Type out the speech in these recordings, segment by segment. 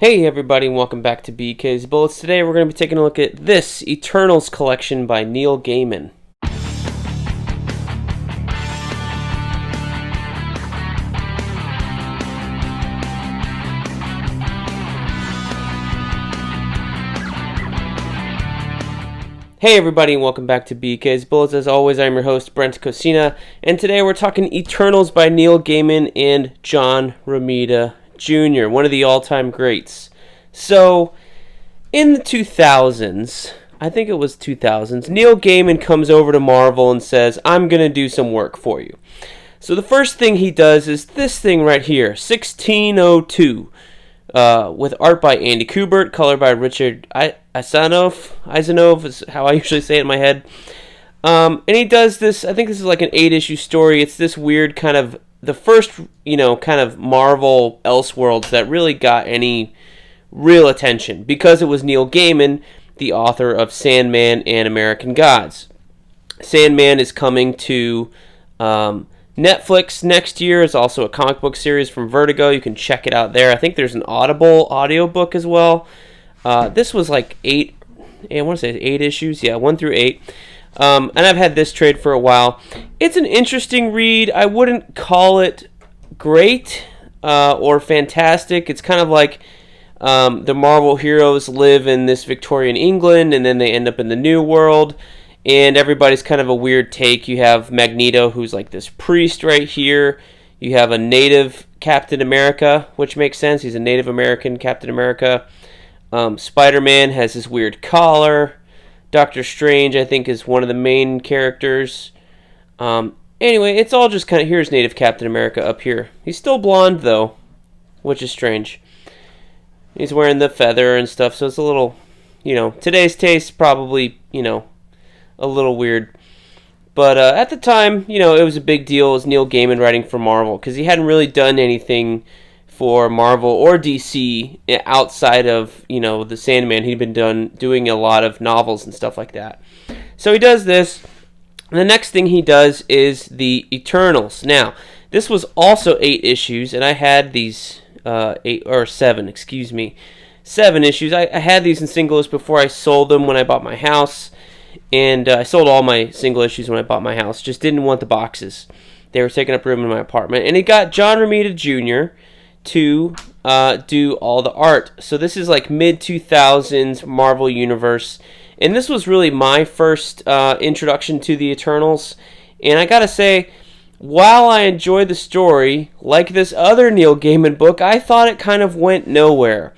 Hey everybody, and welcome back to BK's Bullets. Today we're going to be taking a look at this Eternals collection by Neil Gaiman. Hey everybody, and welcome back to BK's Bullets. As always, I'm your host, Brent, and today we're talking Eternals by Neil Gaiman and John Romita Jr., one of the all-time greats. So, in the 2000s, I think it was 2000s, Neil Gaiman comes over to Marvel and says, I'm going to do some work for you. So the first thing he does is this thing right here, 1602. With art by Andy Kubert, color by Richard Isanov is how I usually say it in my head. And he does this, I think this is like an 8-issue story. It's this weird kind of, the first, kind of Marvel Elseworlds that really got any real attention, because it was Neil Gaiman, the author of Sandman and American Gods. Sandman is coming to Netflix next year. It's also a comic book series from Vertigo. You can check it out there. I think there's an Audible audiobook as well. This was like 8 issues. Yeah, 1 through 8. And I've had this trade for a while. It's an interesting read. I wouldn't call it great or fantastic. It's kind of like the Marvel heroes live in this Victorian England, and then they end up in the New World. And everybody's kind of a weird take. You have Magneto, who's like this priest right here. You have a native Captain America, which makes sense. He's a Native American Captain America. Spider-Man has this weird collar. Doctor Strange, I think, is one of the main characters. Anyway, it's all just kind of, here's Native Captain America up here. He's still blonde, though, which is strange. He's wearing the feather and stuff, so it's a little, today's taste probably, a little weird. But at the time, it was a big deal. It was Neil Gaiman writing for Marvel, because he hadn't really done anything for Marvel or DC outside of, the Sandman. He'd been doing a lot of novels and stuff like that. So he does this. And the next thing he does is the Eternals. Now, this was also 8 issues, and I had these 7 issues. I had these in singles before I sold them when I bought my house. And I sold all my single issues when I bought my house. Just didn't want the boxes. They were taking up room in my apartment. And he got John Romita Jr. to do all the art. So this is like mid-2000s Marvel Universe. And this was really my first introduction to the Eternals. And I gotta say, while I enjoyed the story, like this other Neil Gaiman book, I thought it kind of went nowhere.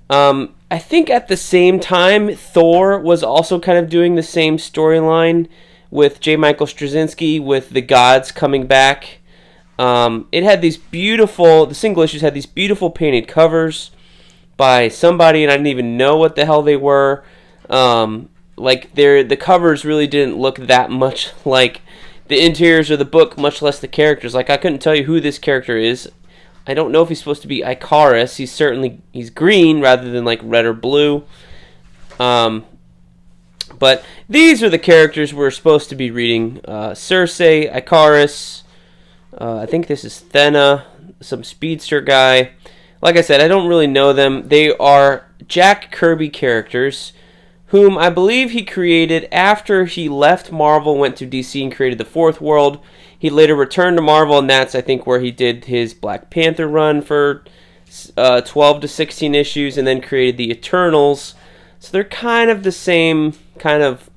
I think at the same time, Thor was also kind of doing the same storyline with J. Michael Straczynski, with the gods coming back. It had the single issues had these beautiful painted covers by somebody, and I didn't even know what the hell they were. The covers really didn't look that much like the interiors of the book, much less the characters. Like, I couldn't tell you who this character is. I don't know if he's supposed to be Icarus. He's green rather than like red or blue. But these are the characters we're supposed to be reading. Cersei, Icarus. I think this is Thena, some speedster guy. Like I said, I don't really know them. They are Jack Kirby characters, whom I believe he created after he left Marvel, went to DC and created the Fourth World. He later returned to Marvel, and that's, I think, where he did his Black Panther run for 12 to 16 issues, and then created the Eternals. So they're kind of the same kind of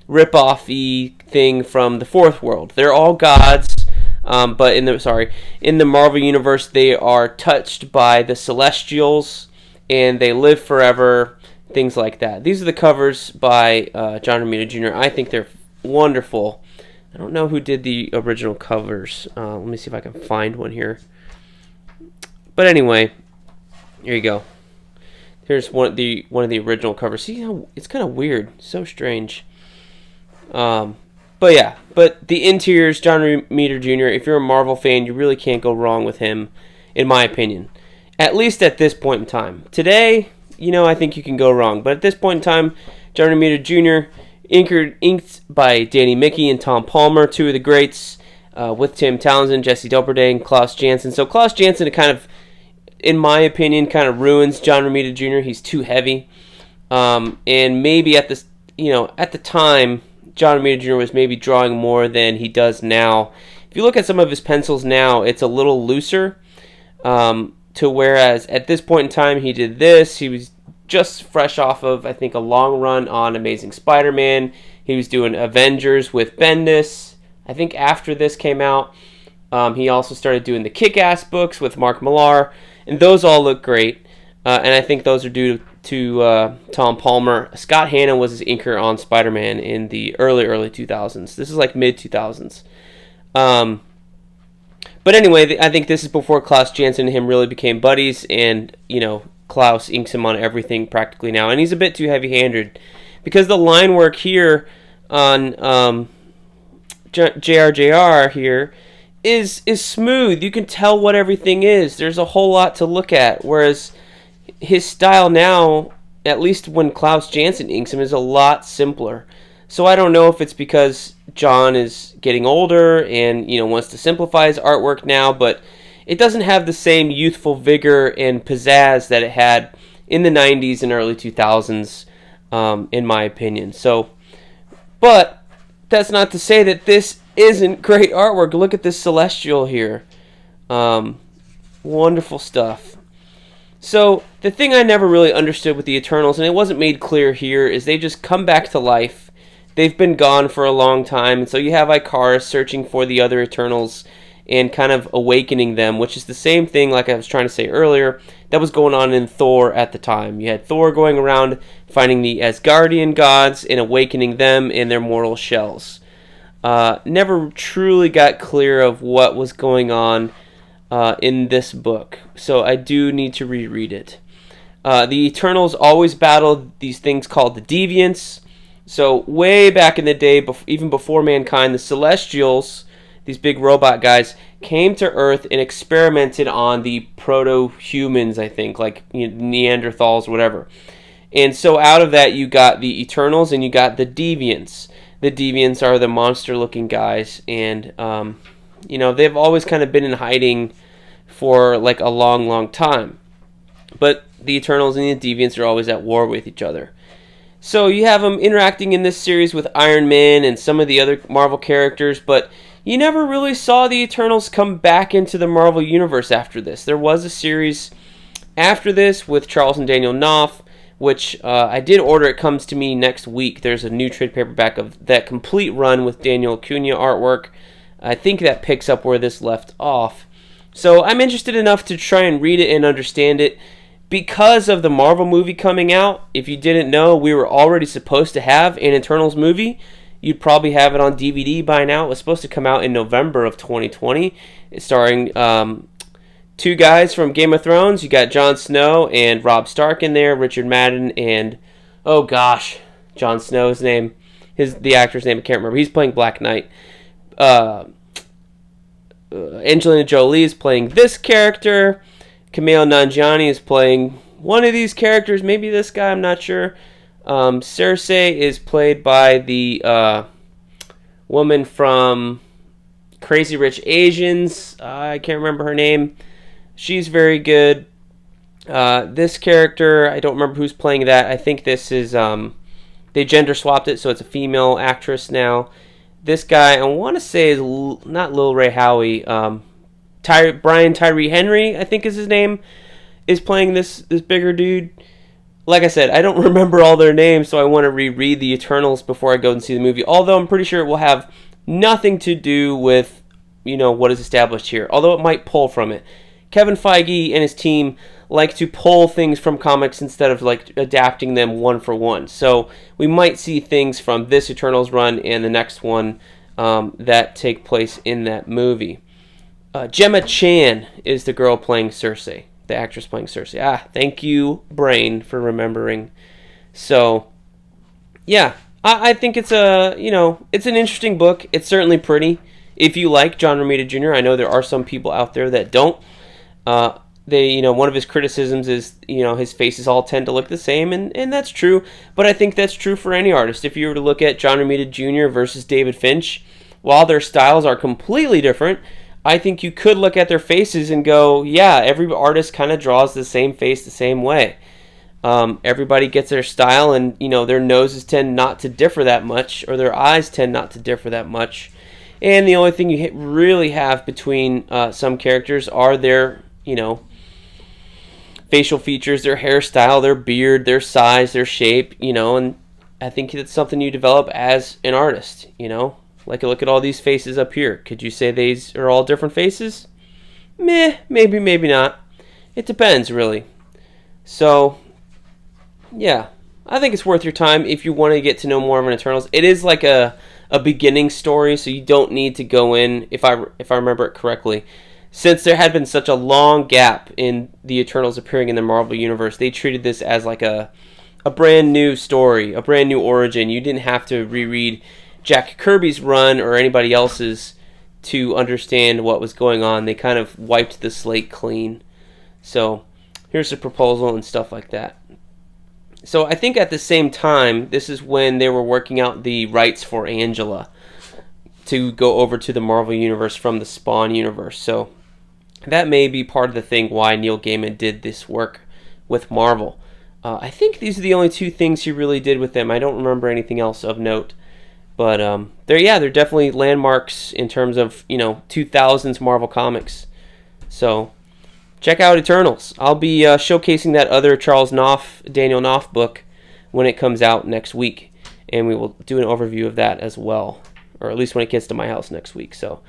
rip-off-y thing from the Fourth World. They're all gods, but in the Marvel Universe, they are touched by the Celestials, and they live forever, things like that. These are the covers by John Romita Jr. I think they're wonderful. I don't know who did the original covers. Let me see if I can find one here. But anyway, here you go. Here's one of the original covers. See how it's kind of weird, so strange. But the interiors, John Romita Jr. If you're a Marvel fan, you really can't go wrong with him, in my opinion. At least at this point in time. Today, I think you can go wrong. But at this point in time, John Romita Jr. Inked by Danny Mickey and Tom Palmer, two of the greats, with Tim Townsend, Jesse Delperdang, Klaus Janson. So Klaus Janson kind of in my opinion, kind of ruins John Romita Jr. He's too heavy. And maybe at this, at the time, John Romita Jr. was maybe drawing more than he does now. If you look at some of his pencils now, it's a little looser. To whereas at this point in time, he did this. He was just fresh off of, I think, a long run on Amazing Spider-Man. He was doing Avengers with Bendis. I think after this came out, he also started doing the Kick-Ass books with Mark Millar, and those all look great. And I think those are due to Tom Palmer. Scott Hanna was his inker on Spider-Man in the early 2000s. This is like mid-2000s. But anyway, I think this is before Klaus Janson and him really became buddies, and, Klaus inks him on everything practically now. And he's a bit too heavy-handed, because the line work here on JRJR here is smooth. You can tell what everything is. There's a whole lot to look at, whereas his style now, at least when Klaus Janson inks him, is a lot simpler. So I don't know if it's because John is getting older and, wants to simplify his artwork now, but it doesn't have the same youthful vigor and pizzazz that it had in the 90s and early 2000s, in my opinion. So, but that's not to say that this isn't great artwork. Look at this Celestial here. Wonderful stuff. So, the thing I never really understood with the Eternals, and it wasn't made clear here, is they just come back to life. They've been gone for a long time, and so you have Ikaris searching for the other Eternals and kind of awakening them, which is the same thing, like I was trying to say earlier, that was going on in Thor at the time. You had Thor going around finding the Asgardian gods and awakening them in their mortal shells. Never truly got clear of what was going on in this book, so I do need to reread it. The Eternals always battled these things called the Deviants. So way back in the day, even before Mankind, the Celestials, these big robot guys, came to Earth and experimented on the proto-humans, I think, like Neanderthals, whatever. And so out of that, you got the Eternals and you got the Deviants. The Deviants are the monster-looking guys, and they've always kind of been in hiding for like a long, long time. But the Eternals and the Deviants are always at war with each other. So you have them interacting in this series with Iron Man and some of the other Marvel characters, but you never really saw the Eternals come back into the Marvel Universe after this. There was a series after this with Charles and Daniel Knopf, which I did order. It comes to me next week. There's a new trade paperback of that complete run with Daniel Acuna artwork. I think that picks up where this left off. So I'm interested enough to try and read it and understand it. Because of the Marvel movie coming out, if you didn't know, we were already supposed to have an Eternals movie. You'd probably have it on DVD by now. It was supposed to come out in November of 2020. It's starring two guys from Game of Thrones. You got Jon Snow and Robb Stark in there, Richard Madden, and, oh gosh, Jon Snow's name. The actor's name, I can't remember. He's playing Black Knight. Angelina Jolie is playing this character. Kumail Nanjiani is playing one of these characters, maybe this guy, I'm not sure. Cersei is played by the woman from Crazy Rich Asians. I can't remember her name. She's very good. This character, I don't remember who's playing that. I think this is, they gender swapped it, so it's a female actress now. This guy, I want to say, is not Lil Ray Howe. Brian Tyree Henry, I think is his name, is playing this bigger dude. Like I said, I don't remember all their names, so I want to reread the Eternals before I go and see the movie. Although I'm pretty sure it will have nothing to do with, what is established here. Although it might pull from it. Kevin Feige and his team like to pull things from comics instead of like adapting them one for one. So we might see things from this Eternals run and the next one that take place in that movie. Gemma Chan is the girl playing Cersei, the actress playing Cersei. Thank you, Brain, for remembering. So, yeah, I think it's it's an interesting book. It's certainly pretty. If you like John Romita Jr., I know there are some people out there that don't. One of his criticisms is, his faces all tend to look the same, and that's true. But I think that's true for any artist. If you were to look at John Romita Jr. versus David Finch, while their styles are completely different, I think you could look at their faces and go, yeah, every artist kind of draws the same face the same way. Everybody gets their style, and their noses tend not to differ that much, or their eyes tend not to differ that much. And the only thing you really have between some characters are their facial features, their hairstyle, their beard, their size, their shape. And I think it's something you develop as an artist. Like, look at all these faces up here. Could you say these are all different faces? Maybe, maybe not. It depends, really. So, yeah, I think it's worth your time if you want to get to know more of an Eternals. It is like a beginning story, so you don't need to go in, if I remember it correctly. Since there had been such a long gap in the Eternals appearing in the Marvel Universe, they treated this as like a brand new story, a brand new origin. You didn't have to reread Jack Kirby's run or anybody else's to understand what was going on. They kind of wiped the slate clean. So here's the proposal and stuff like that. So I think at the same time, this is when they were working out the rights for Angela to go over to the Marvel Universe from the Spawn universe. So that may be part of the thing why Neil Gaiman did this work with Marvel. I think these are the only two things he really did with them. I don't remember anything else of note. But they're definitely landmarks in terms of 2000s Marvel comics. So check out Eternals. I'll be showcasing that other Daniel Knopf book when it comes out next week, and we will do an overview of that as well, or at least when it gets to my house next week. So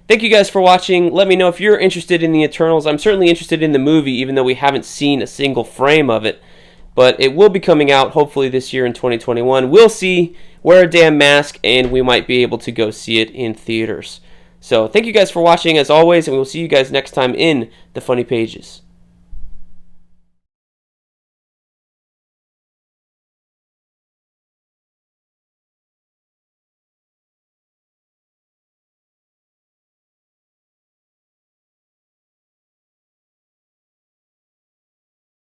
thank you guys for watching. Let me know if you're interested in the Eternals. I'm certainly interested in the movie, even though we haven't seen a single frame of it. But it will be coming out hopefully this year in 2021. We'll see. Wear a damn mask, and we might be able to go see it in theaters. So thank you guys for watching as always, and we'll see you guys next time in the Funny Pages.